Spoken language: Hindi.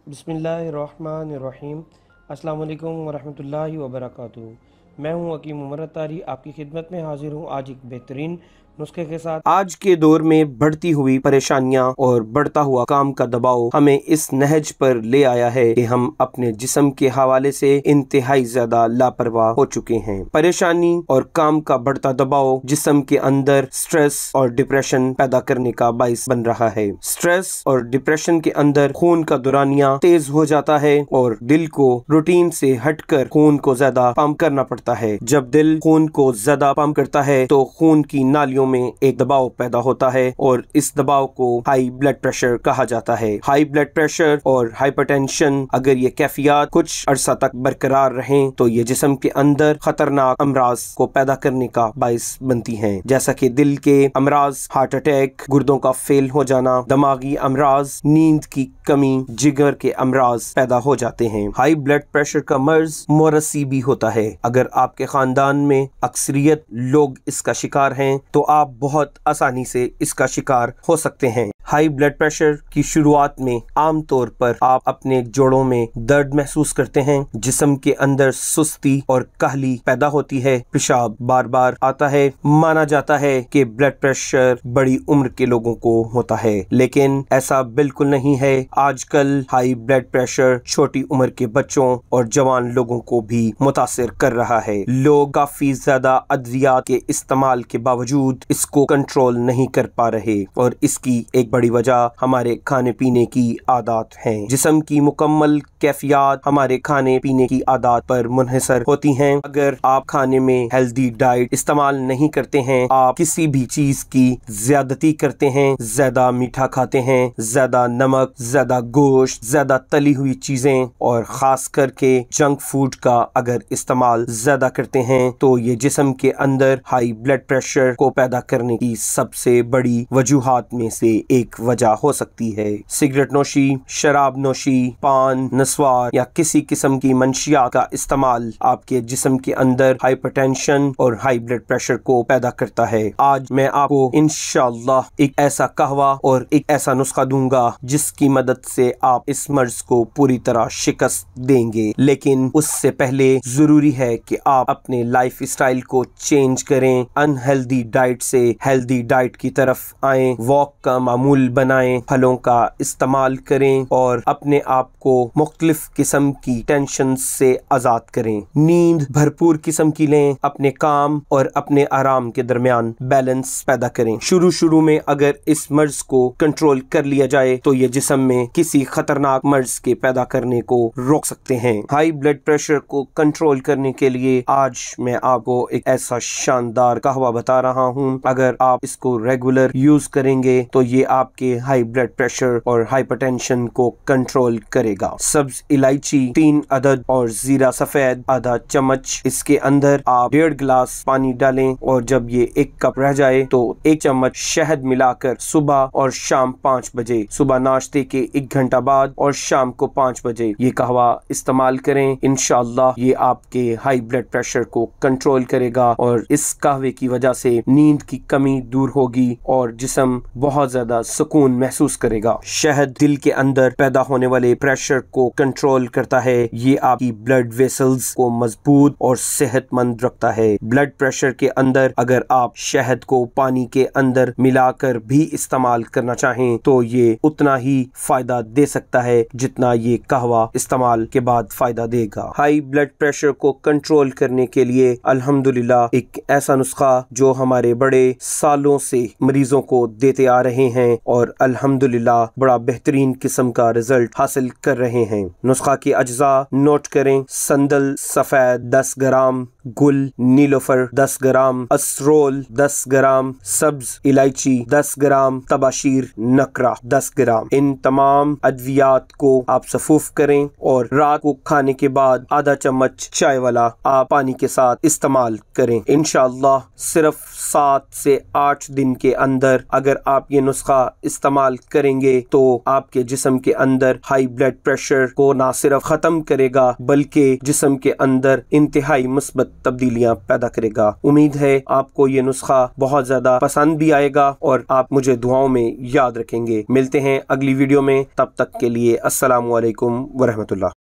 बिस्मिल्लाहिर्रहमानिर्रहीम। अस्सलाम वालेकुम वरहमतुल्लाहि वबरकातुहू। मैं हूं हकीम उमर अत्तारी, आपकी खिदमत में हाजिर हूं आज एक बेहतरीन नुस्खे के साथ। आज के दौर में बढ़ती हुई परेशानियां और बढ़ता हुआ काम का दबाव हमें इस नहज पर ले आया है कि हम अपने जिस्म के हवाले से इंतहाई ज्यादा लापरवाह हो चुके हैं। परेशानी और काम का बढ़ता दबाव जिस्म के अंदर स्ट्रेस और डिप्रेशन पैदा करने का बाइस बन रहा है। स्ट्रेस और डिप्रेशन के अंदर खून का दौरानिया तेज हो जाता है और दिल को रूटीन से हटकर खून को ज्यादा पंप करना पड़ता है। जब दिल खून को ज्यादा पंप करता है तो खून की नालियों में एक दबाव पैदा होता है और इस दबाव को हाई ब्लड प्रेशर कहा जाता है। हाई ब्लड प्रेशर और हाइपरटेंशन अगर ये कैफियत कुछ अरसा तक बरकरार रहें तो ये जिस्म के अंदर खतरनाक अमराज को पैदा करने का बाइस बनती हैं, जैसा कि दिल के अमराज, हार्ट अटैक, गुर्दों का फेल हो जाना, दिमागी अमराज, नींद की कमी, जिगर के अमराज पैदा हो जाते हैं। हाई ब्लड प्रेशर का मर्ज मोरसी भी होता है। अगर आपके खानदान में अक्सरियत लोग इसका शिकार हैं तो आप बहुत आसानी से इसका शिकार हो सकते हैं। हाई ब्लड प्रेशर की शुरुआत में आमतौर पर आप अपने जोड़ों में दर्द महसूस करते हैं, जिस्म के अंदर सुस्ती और काहली पैदा होती है, पेशाब बार बार आता है। माना जाता है कि ब्लड प्रेशर बड़ी उम्र के लोगों को होता है, लेकिन ऐसा बिल्कुल नहीं है। आजकल हाई ब्लड प्रेशर छोटी उम्र के बच्चों और जवान लोगों को भी मुतासिर कर रहा है। लोग काफी ज्यादा अद्वियात के इस्तेमाल के बावजूद इसको कंट्रोल नहीं कर पा रहे और इसकी एक बड़ी वजह हमारे खाने पीने की आदत है। जिस्म की मुकम्मल कैफियत हमारे खाने पीने की आदत पर मुनहसर होती हैं। अगर आप खाने में हेल्दी डाइट इस्तेमाल नहीं करते हैं, आप किसी भी चीज की ज्यादती करते हैं, ज्यादा मीठा खाते हैं, ज्यादा नमक, ज्यादा गोश्त, ज्यादा तली हुई चीजें और खास करके जंक फूड का अगर इस्तेमाल ज्यादा करते हैं तो ये जिस्म के अंदर हाई ब्लड प्रेशर को पैदा करने की सबसे बड़ी वजूहात में से एक वजह हो सकती है। सिगरेट नोशी, शराब नोशी, पान, नस्वार या किसी किस्म की मंशियात का इस्तेमाल आपके जिस्म के अंदर हाइपरटेंशन और हाई ब्लड प्रेशर को पैदा करता है। आज मैं आपको इंशाअल्लाह एक ऐसा कहवा और एक ऐसा नुस्खा दूंगा जिसकी मदद से आप इस मर्ज को पूरी तरह शिकस्त देंगे। लेकिन उससे पहले जरूरी है कि आप अपने लाइफ स्टाइल को चेंज करें, अनहेल्दी डाइट से हेल्दी डाइट की तरफ आएं, वॉक का मामूल बनाएं, फलों का इस्तेमाल करें और अपने आप को मुख्तलिफ किस्म की टेंशन से आजाद करें। नींद भरपूर किस्म की लें, अपने काम और अपने आराम के दरमियान बैलेंस पैदा करें। शुरू में अगर इस मर्ज को कंट्रोल कर लिया जाए तो ये जिस्म में किसी खतरनाक मर्ज के पैदा करने को रोक सकते हैं। हाई ब्लड प्रेशर को कंट्रोल करने के लिए आज मैं आपको एक ऐसा शानदार कहवा बता रहा हूँ। अगर आप इसको रेगुलर यूज करेंगे तो ये आपके हाई ब्लड प्रेशर और हाइपरटेंशन को कंट्रोल करेगा। सब्ज इलायची 3 अदद और जीरा सफेद आधा चम्मच, इसके अंदर आप 1.5 गिलास पानी डालें और जब ये 1 कप रह जाए तो 1 चम्मच शहद मिलाकर सुबह और शाम 5 बजे, सुबह नाश्ते के 1 घंटा बाद और शाम को 5 बजे ये कहवा इस्तेमाल करें। इंशाअल्लाह ये आपके हाई ब्लड प्रेशर को कंट्रोल करेगा और इस कहवे की वजह से नींद की कमी दूर होगी और जिस्म बहुत ज्यादा सुकून महसूस करेगा। शहद दिल के अंदर पैदा होने वाले प्रेशर को कंट्रोल करता है। ये आपकी ब्लड वेसल्स को मजबूत और सेहतमंद रखता है। ब्लड प्रेशर के अंदर अगर आप शहद को पानी के अंदर मिलाकर भी इस्तेमाल करना चाहें तो ये उतना ही फायदा दे सकता है जितना ये कहवा इस्तेमाल के बाद फायदा देगा। हाई ब्लड प्रेशर को कंट्रोल करने के लिए अल्हम्दुलिल्लाह एक ऐसा नुस्खा जो हमारे बड़े सालों से मरीजों को देते आ रहे हैं और अल्हम्दुलिल्लाह बड़ा बेहतरीन किस्म का रिजल्ट हासिल कर रहे हैं। नुस्खा के अज्जा नोट करें। संदल सफेद 10 ग्राम, गुल नीलोफर 10 ग्राम, असरोल 10 ग्राम, सब्ज इलायची 10 ग्राम, तबाशीर नकरा 10 ग्राम। इन तमाम अद्वियात को आप सफूफ करें और रात को खाने के बाद आधा चम्मच चाय वाला आप पानी के साथ इस्तेमाल करें। इंशाअल्लाह सिर्फ 7 से 8 दिन के अंदर अगर आप ये नुस्खा इस्तेमाल करेंगे तो आपके जिस्म के अंदर हाई ब्लड प्रेशर को ना सिर्फ खत्म करेगा बल्कि जिस्म के अंदर इंतहाई मुस्बत तब्दीलियां पैदा करेगा। उम्मीद है आपको ये नुस्खा बहुत ज़्यादा पसंद भी आएगा और आप मुझे दुआओं में याद रखेंगे। मिलते हैं अगली वीडियो में, तब तक के लिए अस्सलामु अलैकुम व रहमतुल्लाह।